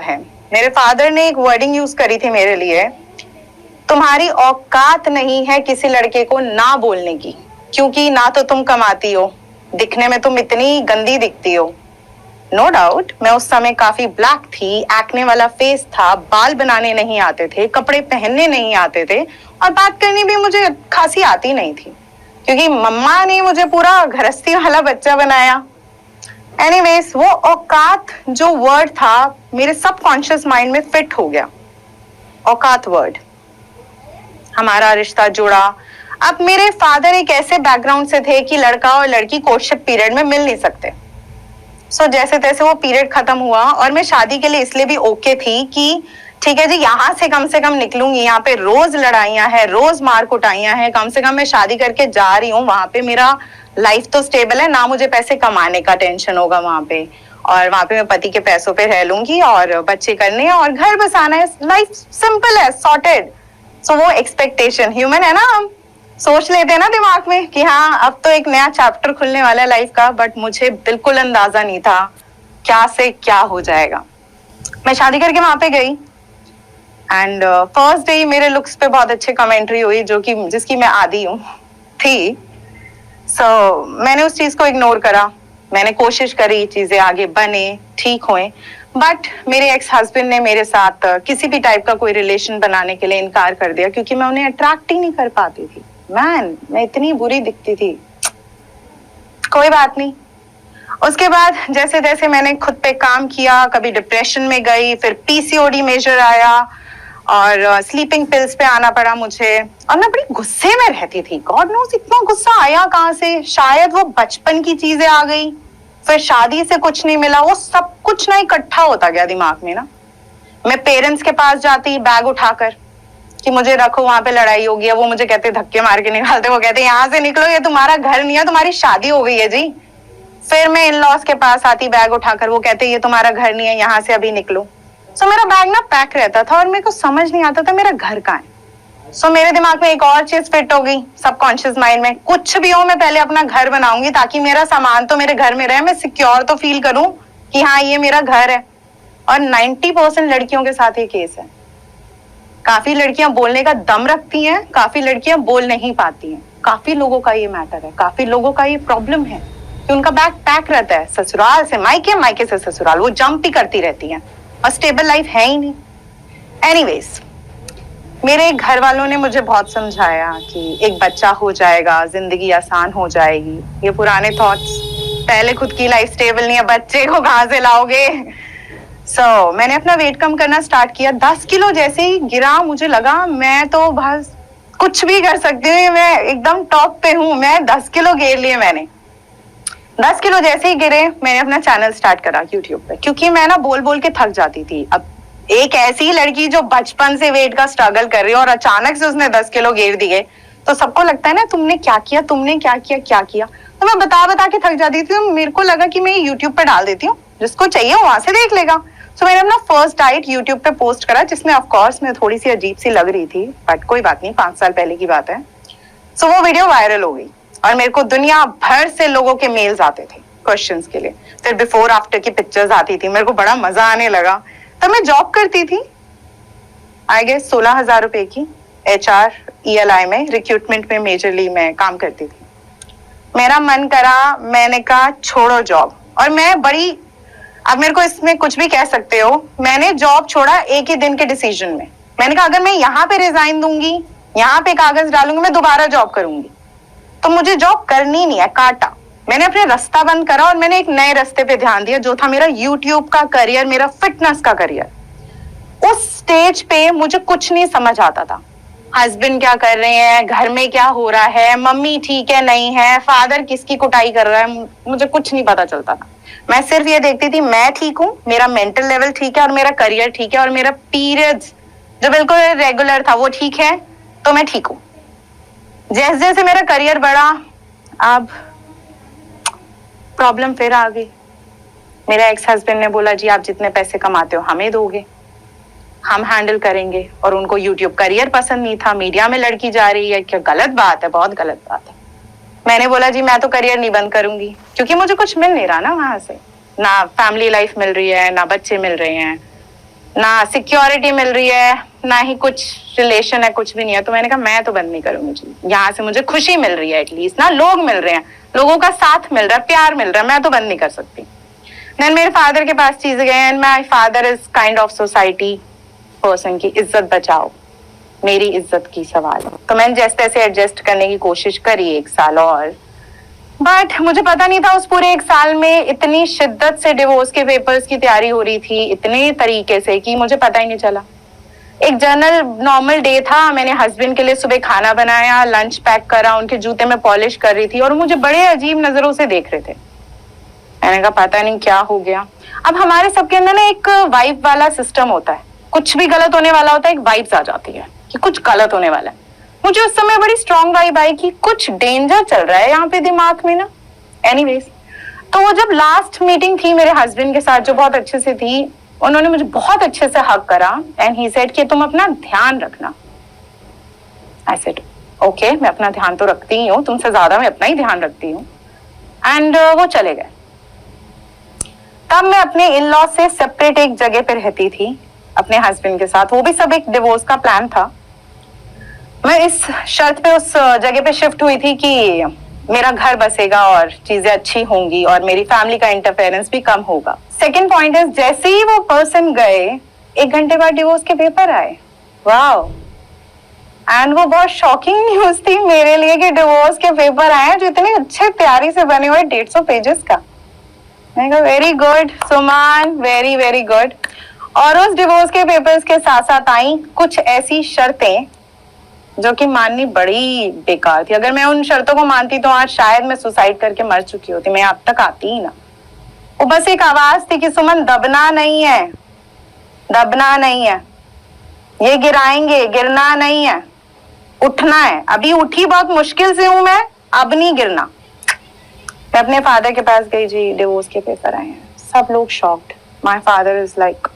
है। मेरे फादर ने एक वर्डिंग यूज करी थी मेरे लिए, तुम्हारी औकात नहीं है किसी लड़के को ना बोलने की, क्योंकि ना तो तुम कमाती हो, दिखने में तुम इतनी गंदी दिखती हो। नो डाउट मैं उस समय काफी ब्लैक थी, एक्ने वाला फेस था, बाल बनाने नहीं आते थे, कपड़े पहनने नहीं आते थे, और बात करनी भी मुझे खासी आती नहीं थी, क्योंकि मम्मा ने मुझे पूरा गृहस्थी वाला बच्चा बनाया। एनीवेज, वो औकात जो वर्ड था मेरे सबकॉन्शियस माइंड में फिट हो गया। औकात वर्ड, हमारा रिश्ता जुड़ा। अब मेरे फादर एक ऐसे बैकग्राउंड से थे कि लड़का और लड़की कोर्टशिप पीरियड में मिल नहीं सकते। सो जैसे तैसे वो पीरियड खत्म हुआ और मैं शादी के लिए इसलिए भी ओके थी कि ठीक है जी, यहाँ से कम निकलूंगी, यहाँ पे रोज लड़ाइयां हैं, रोज मार कुटाइयां हैं, कम से कम मैं शादी करके जा रही हूँ, वहां पे मेरा लाइफ तो स्टेबल है, ना मुझे पैसे कमाने का टेंशन होगा वहां पे, और वहां पे मैं पति के पैसों पे रह लूंगी और बच्चे करने हैं और घर बसाना है, लाइफ सिंपल है, सॉर्टेड। सो वो एक्सपेक्टेशन, ह्यूमन है ना, हम सोच लेते हैं ना दिमाग में कि हाँ अब तो एक नया चैप्टर खुलने वाला है लाइफ का, बट मुझे बिल्कुल अंदाजा नहीं था क्या से क्या हो जाएगा। मैं शादी करके वहां पे गई एंड फर्स्ट डे मेरे लुक्स पे बहुत अच्छी कमेंट्री हुई, जो कि जिसकी मैं आदी हूँ थी। सो मैंने उस चीज को इग्नोर करा, मैंने कोशिश करी चीजें आगे बने, ठीक हुए, बट मेरे एक्स हस्बैंड ने मेरे साथ किसी भी टाइप का कोई रिलेशन बनाने के लिए इनकार कर दिया, क्योंकि मैं उन्हें अट्रैक्ट ही नहीं कर पाती थी। मैं इतनी बुरी दिखती थी। कोई बात नहीं, उसके बाद जैसे जैसे मैंने खुद पे काम किया, कभी डिप्रेशन में गई, फिर पीसीओडी मेजर आया और स्लीपिंग पिल्स पे आना पड़ा मुझे, और मैं बड़ी गुस्से में रहती थी। गॉड नोस इतना गुस्सा आया कहाँ से, शायद वो बचपन की चीजें आ गई, फिर शादी से कुछ नहीं मिला, वो सब कुछ ना इकट्ठा होता गया दिमाग में ना। मैं पेरेंट्स के पास जाती बैग उठाकर कि मुझे रखो, वहां पे लड़ाई होगी है, वो मुझे कहते धक्के मार के निकालते, वो कहते यहाँ से निकलो, ये तुम्हारा घर नहीं है, तुम्हारी शादी हो गई है जी। फिर मैं इन लॉज के पास आती बैग उठाकर, वो कहते ये तुम्हारा घर नहीं है, यहाँ से अभी निकलो। सो मेरा बैग ना पैक रहता था और मेरे को समझ नहीं आता था मेरा घर कहाँ है। सो मेरे दिमाग में एक और चीज फिट हो गई सबकॉन्शियस माइंड में, कुछ भी हो मैं पहले अपना घर बनाऊंगी ताकि मेरा सामान तो मेरे घर में रहे, मैं सिक्योर तो फील करूं कि हाँ ये मेरा घर है। और 90% लड़कियों के साथ ये केस है। काफी लड़कियां बोलने का दम रखती हैं, काफी लड़कियां बोल नहीं पाती हैं। काफी लोगों का ये मैटर है, काफी लोगों का ये प्रॉब्लम है कि उनका बैग पैक रहता है, ससुराल से मायके, मायके से ससुराल, वो जंप ही करती रहती हैं और स्टेबल लाइफ है ही नहीं। एनीवेज, मेरे घर वालों ने मुझे बहुत समझाया कि एक बच्चा हो जाएगा, जिंदगी आसान हो जाएगी। ये पुराने थॉट्स, पहले खुद की लाइफ स्टेबल नहीं है, बच्चे को कहां से लाओगे। मैंने अपना वेट कम करना स्टार्ट किया। 10 किलो जैसे ही गिरा, मुझे लगा मैं तो बस कुछ भी कर सकती हूँ, मैं एकदम टॉप पे हूँ। मैं 10 किलो गिर लिए मैंने। 10 किलो जैसे ही गिरे, मैंने अपना चैनल स्टार्ट करा यूट्यूब पे, क्योंकि मैं ना बोल बोल के थक जाती थी। अब एक ऐसी लड़की जो बचपन से वेट का स्ट्रगल कर रही है और अचानक से उसने 10 किलो गिर दिए, तो सबको लगता है ना तुमने क्या किया, तुमने क्या किया, क्या किया। तो मैं बता बता के थक जाती थी। तो मेरे को लगा कि मैं यूट्यूब पे डाल देती हूँ, जिसको चाहिए वहां से देख लेगा। तो मैंने अपना फर्स्ट डाइट यूट्यूब पे पोस्ट करा, जिसमें ऑफ कोर्स मैं थोड़ी सी अजीब सी लग रही थी, बट कोई बात नहीं, 5 साल पहले की बात है। वो वीडियो वायरल हो गई और मेरे को दुनिया भर से लोगों के मेल्स आते थे क्वेश्चंस के लिए। फिर बिफोर आफ्टर की पिक्चर्स आती थी, मेरे को बड़ा मजा आने लगा। तब मैं जॉब करती थी, आई गेस 16,000 रुपए की, HR ELI में, रिक्रूटमेंट में मेजरली मैं काम करती थी। मेरा मन करा, मैंने कहा छोड़ो जॉब। और मैं बड़ी, अब मेरे को इसमें कुछ भी कह सकते हो, मैंने जॉब छोड़ा एक ही दिन के डिसीजन में। मैंने कहा अगर मैं यहाँ पे रिजाइन दूंगी, यहाँ पे कागज डालूंगी, मैं दोबारा जॉब करूंगी, तो मुझे जॉब करनी नहीं है, काटा। मैंने अपने रास्ता बंद करा और मैंने एक नए रास्ते पे ध्यान दिया, जो था मेरा यूट्यूब का करियर, मेरा फिटनेस का करियर। उस स्टेज पे मुझे कुछ नहीं समझ आता था। हस्बैंड क्या कर रहे हैं, घर में क्या हो रहा है, मम्मी ठीक है नहीं है, फादर किसकी कुटाई कर रहा है, मुझे कुछ नहीं पता चलता था। मैं सिर्फ ये देखती थी मैं ठीक हूँ, मेरा मेंटल लेवल ठीक है और मेरा करियर ठीक है और मेरा पीरियड्स जो बिल्कुल रेगुलर था वो ठीक है, तो मैं ठीक हूँ। जैसे जैसे मेरा करियर बढ़ा, अब प्रॉब्लम फिर आ गई। मेरा एक्स हस्बैंड ने बोला जी आप जितने पैसे कमाते हो हमें दोगे, हम हैंडल करेंगे। और उनको यूट्यूब करियर पसंद नहीं था, मीडिया में लड़की जा रही है, क्या गलत बात है, बहुत गलत बात है। मैंने बोला जी मैं तो करियर नहीं बंद करूंगी, क्योंकि मुझे कुछ मिल नहीं रहा ना वहां से, ना फैमिली लाइफ मिल रही है, ना बच्चे मिल रहे हैं। ना सिक्योरिटी मिल रही है, ना ही कुछ रिलेशन है, कुछ भी नहीं है। तो मैंने कहा मैं तो बंद नहीं करूंगी जी, यहाँ से मुझे खुशी मिल रही है, एटलीस्ट ना लोग मिल रहे हैं, लोगों का साथ मिल रहा है, प्यार मिल रहा है, मैं तो बंद नहीं कर सकती। देन मेरे फादर के पास चीजें गए and my father is kind of society person की इज्जत बचाओ, मेरी इज्जत की सवाल है। तो मैंने जैसे तैसे एडजस्ट करने की कोशिश करी 1 साल और, बट मुझे पता नहीं था उस पूरे 1 साल में इतनी शिद्दत से डिवोर्स के पेपर्स की तैयारी हो रही थी, इतने तरीके से कि मुझे पता ही नहीं चला। एक जनरल नॉर्मल डे था, मैंने हस्बैंड के लिए सुबह खाना बनाया, लंच पैक करा, उनके जूते में पॉलिश कर रही थी और मुझे बड़े अजीब नजरों से देख रहे थे। मैंने कहा पता नहीं क्या हो गया। अब हमारे सबके अंदर ना एक वाइब वाला सिस्टम होता है, कुछ भी गलत होने वाला होता है एक वाइब्स आ जाती है कि कुछ गलत होने वाला है। मुझे उस समय बड़ी स्ट्रॉन्ग वाइब आई कि कुछ डेंजर चल रहा है यहाँ पे दिमाग में ना। एनीवेज, तो वो जब लास्ट मीटिंग थी मेरे हस्बैंड के साथ जो बहुत अच्छे से थी, उन्होंने मुझे बहुत अच्छे से हग करा एंड ही सेड कि तुम अपना ध्यान रखना। आई सेड ओके, मैं अपना ध्यान तो रखती ही हूँ, तुमसे ज्यादा मैं अपना ही ध्यान रखती हूँ। एंड वो चले गए। तब मैं अपने इन लॉ से सेपरेट एक जगह पे रहती थी अपने हस्बैंड के साथ, वो भी सब एक डिवोर्स का प्लान था। मैं इस शर्त पे उस जगह पे शिफ्ट हुई थी कि मेरा घर बसेगा और चीजें अच्छी होंगी और मेरी फैमिली का इंटरफेरेंस भी कम होगा। सेकेंड पॉइंट इज, जैसे ही वो पर्सन गए 1 घंटे बाद डिवोर्स के पेपर आए। वाओ, एंड वो बहुत शॉकिंग न्यूज थी मेरे लिए कि डिवोर्स के पेपर आए जो इतने अच्छे तैयारी से बने हुए 150 पेजेस का। मैंने कहा very good Suman, very very good. और उस डिवोर्स के पेपर्स के साथ साथ आई कुछ ऐसी शर्तें जो कि माननी बड़ी बेकार थी। अगर मैं उन शर्तों को मानती तो आज शायद मैं सुसाइड करके मर चुकी होती, मैं अब तक आती ही ना। वो बस एक आवाज थी कि सुमन दबना नहीं है, दबना नहीं है, ये गिराएंगे, गिरना नहीं है, उठना है। अभी उठी बहुत मुश्किल से हूं मैं, अब नहीं गिरना। मैं अपने फादर के पास गई जी, डिवोर्स के पेपर आए हैं। सब लोग shocked. My father is like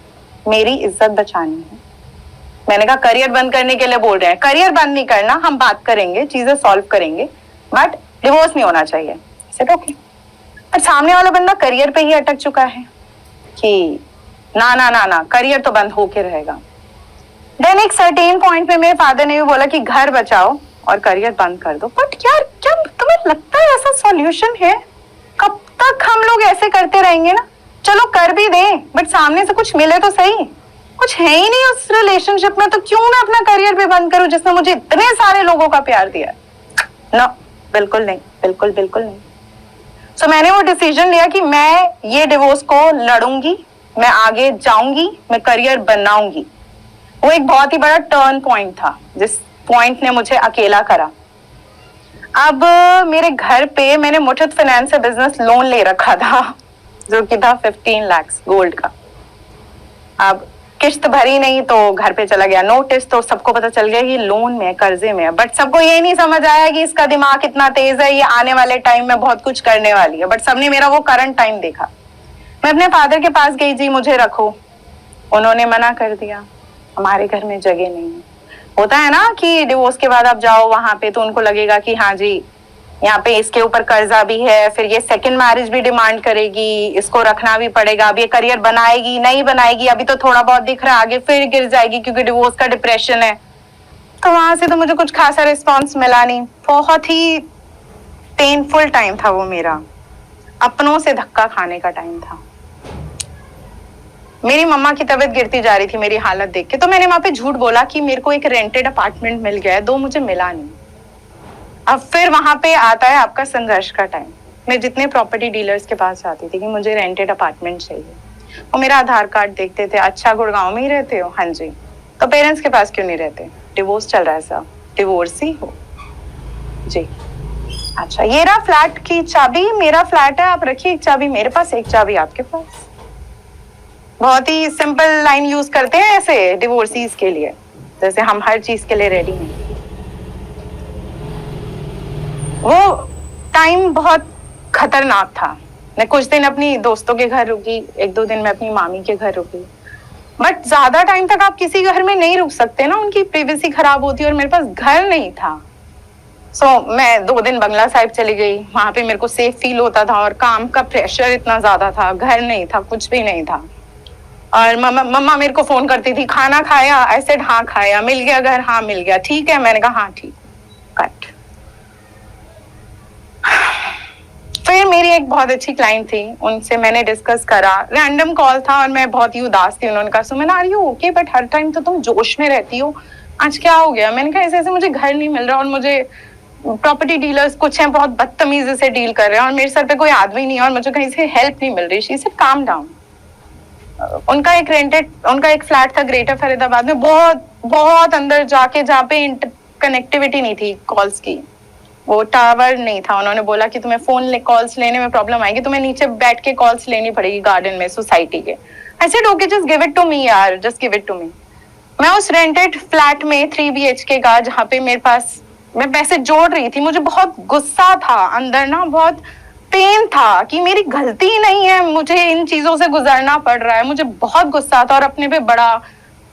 मेरी इज्जत बचानी है। मैंने कहा करियर बंद करने के लिए बोल रहे हैं, करियर बंद नहीं करना, हम बात करेंगे, चीजें सॉल्व करेंगे, बट डिवोर्स नहीं होना चाहिए। Said okay. पर सामने वाला बंदा करियर पे ही अटक चुका है कि ना ना ना ना, करियर तो बंद होके रहेगा। देन एक सर्टेन पॉइंट पे मेरे फादर ने भी बोला कि घर बचाओ और करियर बंद कर दो। बट यार, क्या तुम्हें लगता है ऐसा सॉल्यूशन है? कब तक हम लोग ऐसे करते रहेंगे ना? चलो कर भी दें, बट सामने से कुछ मिले तो सही। कुछ है ही नहीं उस रिलेशनशिप में, तो क्यों मैं अपना करियर पे बंद करूं जिसने मुझे इतने सारे लोगों का प्यार दिया? नो, बिल्कुल नहीं, बिल्कुल बिल्कुल नहीं। सो मैंने वो डिसीजन लिया कि मैं ये डिवोर्स को लड़ूंगी, मैं आगे जाऊंगी, मैं करियर बनाऊंगी। वो एक बहुत ही बड़ा टर्न पॉइंट था जिस पॉइंट ने मुझे अकेला करा। अब मेरे घर पे मैंने मुठत फाइनेंस से बिजनेस लोन ले रखा था जो कि था 15 लाख गोल्ड का। अब किस्त भरी नहीं तो घर पे चला गया नोटिस, तो सबको पता चल गया कि लोन में, कर्जे में है। बट सबको ये नहीं समझ आया कि इसका दिमाग इतना तेज है, ये आने वाले टाइम में बहुत कुछ करने वाली है। बट सबने मेरा वो करंट टाइम देखा। मैं अपने फादर के पास गई, जी मुझे रखो। उन्होंने मना कर दिया, हमारे घर में जगह नहीं है। होता है ना कि डिवोर्स के बाद आप जाओ वहां पे तो उनको लगेगा कि हाँ जी यहाँ पे इसके ऊपर कर्जा भी है, फिर ये सेकंड मैरिज भी डिमांड करेगी, इसको रखना भी पड़ेगा। अब ये करियर बनाएगी नहीं बनाएगी, अभी तो थोड़ा बहुत दिख रहा है, आगे फिर गिर जाएगी क्योंकि डिवोर्स का डिप्रेशन है। तो वहां से तो मुझे कुछ खासा रिस्पॉन्स मिला नहीं। बहुत ही पेनफुल टाइम था वो मेरा, अपनों से धक्का खाने का टाइम था। मेरी मम्मा की तबीयत गिरती जा रही थी मेरी हालत देख के, तो मैंने वहां पे झूठ बोला कि मेरे को एक रेंटेड अपार्टमेंट मिल गया है, दो मुझे मिला नहीं। अब फिर वहां पे आता है आपका संघर्ष का टाइम। मैं जितने प्रॉपर्टी डीलर्स के पास जाती थी कि मुझे रेंटेड अपार्टमेंट चाहिए, वो मेरा आधार कार्ड देखते थे, अच्छा गुड़गांव में ही रहते हो? हाँ जी। तो पेरेंट्स के पास क्यों नहीं रहते? डिवोर्स चल रहा है साहब। डिवोर्स ही हो जी? अच्छा, ये रहा फ्लैट की चाबी, मेरा फ्लैट है, आप रखिए एक चाबी मेरे पास, एक चाबी आपके पास। बहुत ही सिंपल लाइन यूज करते हैं ऐसे डिवोर्सीज के लिए, जैसे हम हर चीज के लिए रेडी हैं। वो टाइम बहुत खतरनाक था। मैं कुछ दिन अपनी दोस्तों के घर रुकी, 1-2 दिन मैं अपनी मामी के घर रुकी, बट ज्यादा टाइम तक आप किसी घर में नहीं रुक सकते ना, उनकी प्राइवेसी खराब होती है। और मेरे पास घर नहीं था। मैं 2 दिन बंगला साहिब चली गई, वहां पे मेरे को सेफ फील होता था और काम का प्रेशर इतना ज्यादा था, घर नहीं था, कुछ भी नहीं था। और मम्मा मेरे को फोन करती थी, खाना खाया? आई सेड हाँ खाया। मिल गया घर? हाँ मिल गया। ठीक है, मैंने कहा हाँ ठीक। कट। फिर मेरी एक बहुत अच्छी क्लाइंट थी, उनसे मैंने डिस्कस करा, रैंडम कॉल था और मैं बहुत ही उदास थी। उन्होंने कहा Suman are you okay, but हर टाइम तो तुम जोश में रहती हो, आज क्या हो गया? मैंने कहा ऐसे ऐसे मुझे घर नहीं मिल रहा और मुझे प्रॉपर्टी डीलर्स कुछ हैं बहुत बदतमीजी से डील कर रहे हैं और मेरे सर पे कोई आदमी नहीं है और मुझे कहीं से हेल्प नहीं मिल रही। She said calm down. उनका एक फ्लैट था ग्रेटर फरीदाबाद में, बहुत बहुत अंदर जाके, जहाँ पे कनेक्टिविटी नहीं थी कॉल्स की, वो टावर नहीं था। उन्होंने बोला कि तुम्हें फोन कॉल्स लेने में प्रॉब्लम आएगी, तुम्हें नीचे बैठ के कॉल्स लेनी पड़ेगी गार्डन में सोसाइटी के। I said okay just give it to me यार, just give it to me. मैं उस रेंटेड फ्लैट में 3 BHK का, जहाँ पे मेरे पास, मैं पैसे जोड़ रही थी, मुझे बहुत गुस्सा था अंदर ना, बहुत पेन था कि मेरी गलती नहीं है, मुझे इन चीजों से गुजरना पड़ रहा है। मुझे बहुत गुस्सा था और अपने पे बड़ा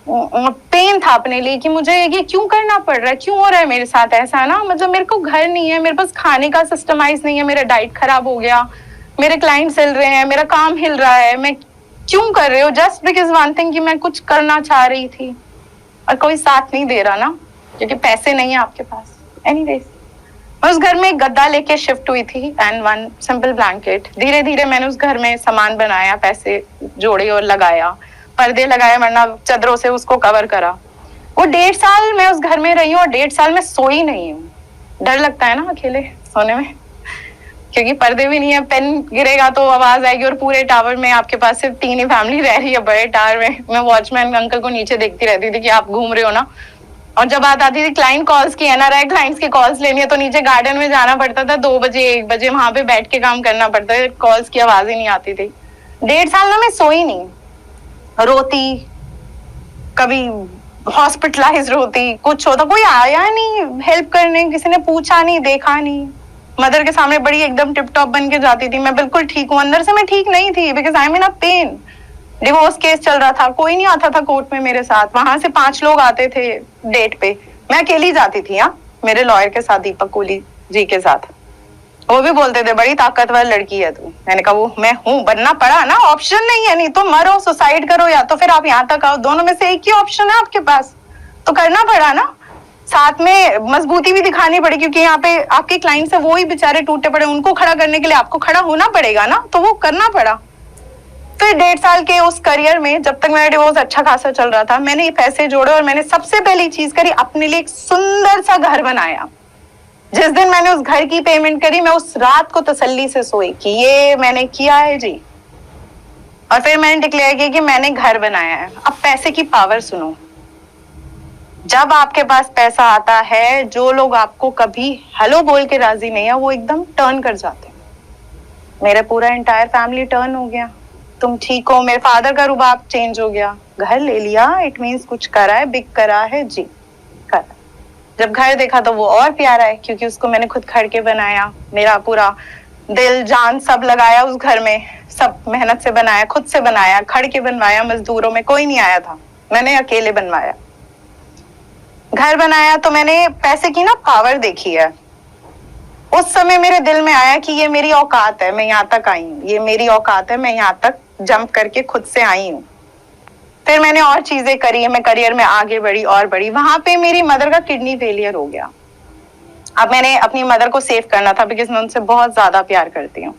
पेन था अपने लिए कि मुझे ये क्यों करना पड़ रहा है, क्यों हो रहा है मेरे साथ ऐसा ना। मतलब मेरे को घर नहीं है, मेरे पास खाने का सिस्टमाइज नहीं है, मेरा डाइट खराब हो गया, मेरे क्लाइंट्स हिल रहे हैं, मेरा काम हिल रहा है, मैं क्यों कर रहे हो? जस्ट बिकॉज वन थिंग कि मैं कुछ करना चाह रही थी और कोई साथ नहीं दे रहा ना, क्योंकि पैसे नहीं है आपके पास। एनीवेज, मैं उस घर में एक गद्दा लेके शिफ्ट हुई थी एंड वन सिंपल ब्लैंकेट। धीरे धीरे मैंने उस घर में सामान बनाया, पैसे जोड़े और लगाया, पर्दे लगाए, वरना चादरों से उसको कवर करा। वो 1.5 साल मैं उस घर में रही हूँ और 1.5 साल में सोई नहीं हूँ। डर लगता है ना अकेले सोने में, क्योंकि पर्दे भी नहीं है, पेन गिरेगा तो आवाज आएगी और पूरे टावर में आपके पास सिर्फ 3 ही फैमिली रह रही है बड़े टावर में। मैं वॉचमैन अंकल को नीचे देखती रहती थी कि आप घूम रहे हो ना। और जब बात आती थी क्लाइंट कॉल्स की, NRI क्लाइंट्स की कॉल्स लेनी है, तो नीचे गार्डन में जाना पड़ता था, 2 बजे 1 बजे वहां पे बैठ के काम करना पड़ता है, कॉल्स की आवाज ही नहीं आती थी। 1.5 साल ना मैं सोई नहीं, रोती, कभी हॉस्पिटलाइज होती, कुछ होता, कोई आया नहीं हेल्प करने, किसी ने पूछा नहीं, देखा नहीं। मदर के सामने बड़ी एकदम टिप टॉप बन के जाती थी, मैं बिल्कुल ठीक हूँ, अंदर से मैं ठीक नहीं थी, because I am in a pain. Divorce case चल रहा था, कोई नहीं आता था कोर्ट में मेरे साथ, वहां से 5 लोग आते थे डेट पे, मैं अकेली जाती थी। हाँ, मेरे लॉयर के साथ, दीपक कोहली जी के साथ। वो भी बोलते थे बड़ी ताकतवर लड़की है तू। मैंने कहा वो मैं हूँ, बनना पड़ा ना, ऑप्शन नहीं है, नहीं तो मरो, सुसाइड करो, या तो फिर आप यहाँ तक आओ, दोनों में से एक ही ऑप्शन है आपके पास, तो करना पड़ा ना। साथ में मजबूती भी दिखानी पड़ी, क्योंकि यहाँ पे आपके क्लाइंट से वो ही बेचारे टूटे पड़े, उनको खड़ा करने के लिए आपको खड़ा होना पड़ेगा ना, तो वो करना पड़ा। फिर 1.5 साल के उस करियर में, जब तक मेरा डिवोर्स अच्छा खासा चल रहा था, मैंने ये पैसे जोड़े और मैंने सबसे पहली चीज करी, अपने लिए एक सुंदर सा घर बनाया। जिस दिन मैंने उस घर की पेमेंट करी, मैं उस रात को तसल्ली से सोई कि ये मैंने किया है जी। और फिर मैंने डिक्लेयर किया कि मैंने घर बनाया है। अब पैसे की पावर सुनो, जब आपके पास पैसा आता है, जो लोग आपको कभी हेलो बोल के राजी नहीं है, वो एकदम टर्न कर जाते हैं। मेरा पूरा एंटायर फैमिली टर्न हो गया, तुम ठीक हो, मेरे फादर का रुबाब चेंज हो गया, घर ले लिया, इट मीन्स कुछ करा है, बिग करा है जी, करा। जब घर देखा तो वो और प्यारा है, क्योंकि उसको मैंने खुद खड़ के बनाया, मेरा पूरा दिल जान सब लगाया उस घर में, सब मेहनत से बनाया, खुद से बनाया, खड़ के बनवाया, मजदूरों में कोई नहीं आया था, मैंने अकेले बनवाया। घर बनाया तो मैंने पैसे की ना पावर देखी है। उस समय मेरे दिल में आया कि ये मेरी औकात है, मैं यहाँ तक आई हूँ, ये मेरी औकात है, मैं यहाँ तक जंप करके खुद से आई हूँ। फिर मैंने और चीजें करी है, मैं करियर में आगे बढ़ी और बढ़ी। वहां पे मेरी मदर का किडनी फेलियर हो गया। अब मैंने अपनी मदर को सेव करना था, बिकॉज मैं उनसे बहुत ज्यादा प्यार करती हूँ।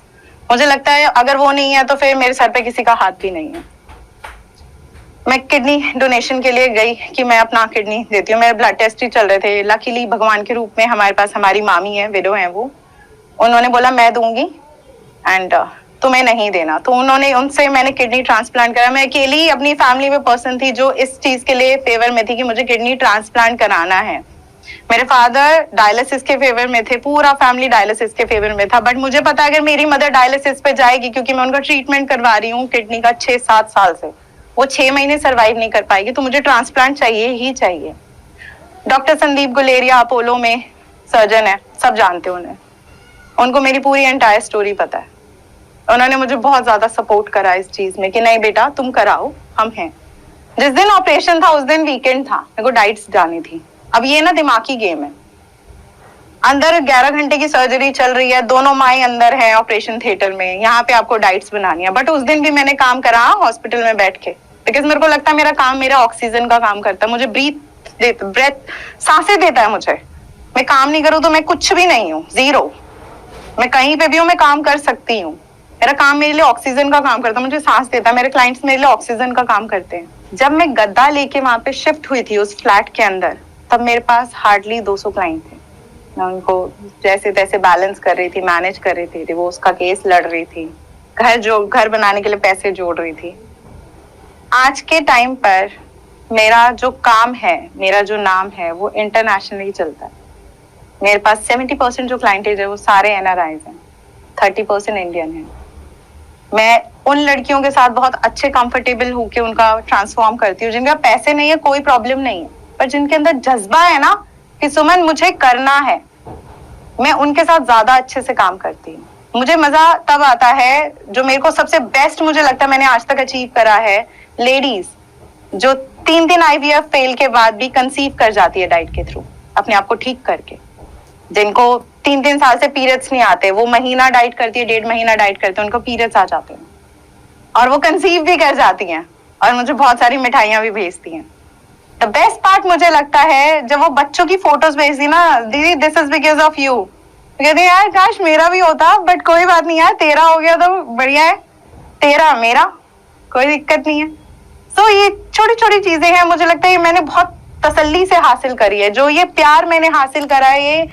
मुझे लगता है अगर वो नहीं है तो फिर मेरे सर पे किसी का हाथ भी नहीं है। मैं किडनी डोनेशन के लिए गई कि मैं अपना किडनी देती हूँ। मेरे ब्लड टेस्ट ही चल रहे थे। लकीली भगवान के रूप में हमारे पास हमारी मामी है, विडो है वो, उन्होंने बोला मैं दूंगी एंड तुम्हें नहीं देना, तो उन्होंने उनसे मैंने किडनी ट्रांसप्लांट करा। मैं अकेली अपनी फैमिली में पर्सन थी जो इस चीज के लिए फेवर में थी कि मुझे किडनी ट्रांसप्लांट कराना है। मेरे फादर डायलिसिस के फेवर में थे, पूरा फैमिली डायलिसिस के फेवर में था, बट मुझे पता अगर मेरी मदर डायलिसिस पे जाएगी, क्योंकि मैं उनका ट्रीटमेंट करवा रही हूँ किडनी का 6-7 साल से, वो 6 महीने सर्वाइव नहीं कर पाएगी, तो मुझे ट्रांसप्लांट चाहिए ही चाहिए। डॉक्टर संदीप गुलेरिया अपोलो में सर्जन है, सब जानते हैं उन्हें, उनको मेरी पूरी एंटायर स्टोरी पता है। उन्होंने मुझे बहुत ज्यादा सपोर्ट करा इस चीज में कि नहीं बेटा तुम कराओ, हम हैं। जिस दिन ऑपरेशन था उस दिन वीकेंड था, मेरे को डाइट्स जानी थी। अब ये ना दिमागी गेम है, अंदर 11 घंटे की सर्जरी चल रही है, दोनों माएं अंदर हैं ऑपरेशन थिएटर में, यहाँ पे आपको डाइट्स बनानी है। बट उस दिन भी मैंने काम करा हॉस्पिटल में बैठ के, बिकॉज मेरे को लगता है मेरा काम मेरा ऑक्सीजन का काम करता है, मुझे ब्रेथ सांसें देता है मुझे। मैं काम नहीं करूँ तो मैं कुछ भी नहीं हूँ, जीरो। मैं कहीं पे भी हूँ, मैं काम कर सकती हूँ। मेरा काम मेरे लिए ऑक्सीजन का काम करता है, मुझे सांस देता है। मेरे क्लाइंट्स मेरे लिए ऑक्सीजन का काम करते हैं। जब मैं गद्दा लेके वहां पे शिफ्ट हुई थी उस फ्लैट के अंदर, तब मेरे पास हार्डली 200 क्लाइंट थे। मैं उनको जैसे तैसे बैलेंस कर रही थी, मैनेज कर रही थी, डिवोर्स का केस लड़ रही थी, घर बनाने के लिए पैसे जोड़ रही थी। आज के टाइम पर मेरा जो काम है, मेरा जो नाम है, वो इंटरनेशनली चलता है। मेरे पास 70% जो क्लाइंटेज है वो सारे NRIs हैं, 30% इंडियन है। मैं उन लड़कियों के साथ बहुत अच्छे कंफर्टेबल होके उनका ट्रांसफॉर्म करती हूँ जिनका पैसे नहीं है, कोई प्रॉब्लम नहीं है, पर जिनके अंदर जज्बा है ना कि सुमन मुझे करना है, मैं उनके साथ ज्यादा अच्छे से काम करती हूँ। मुझे मजा तब आता है, जो मेरे को सबसे बेस्ट मुझे लगता है मैंने आज तक अचीव करा है, लेडीज जो 3 IVF फेल के बाद भी कंसीव कर जाती है डाइट के थ्रू, अपने आप को ठीक करके। जिनको 3 साल से पीरियड्स नहीं आते, वो महीना डाइट करती है, 1.5 महीना डाइट करते हैं, उनको पीरियड्स आ जाते हैं और वो कंसीव भी कर जाती हैं और मुझे बहुत सारी मिठाइयां भी भेजती हैं। द बेस्ट पार्ट मुझे लगता है जब वो बच्चों की फोटोज भेजती ना, दीदी this is because of you. कहती यार काश मेरा भी होता, बट कोई बात नहीं यार, तेरा हो गया तो बढ़िया है, तेरा मेरा कोई दिक्कत नहीं है। सो ये छोटी छोटी चीजें हैं, मुझे लगता है ये मैंने बहुत तसल्ली से हासिल करी है। जो ये प्यार मैंने हासिल करा है, ये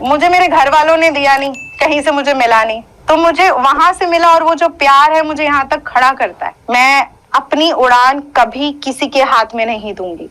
मुझे मेरे घर वालों ने दिया नहीं, कहीं से मुझे मिला नहीं, तो मुझे वहां से मिला और वो जो प्यार है मुझे यहाँ तक खड़ा करता है। मैं अपनी उड़ान कभी किसी के हाथ में नहीं दूंगी।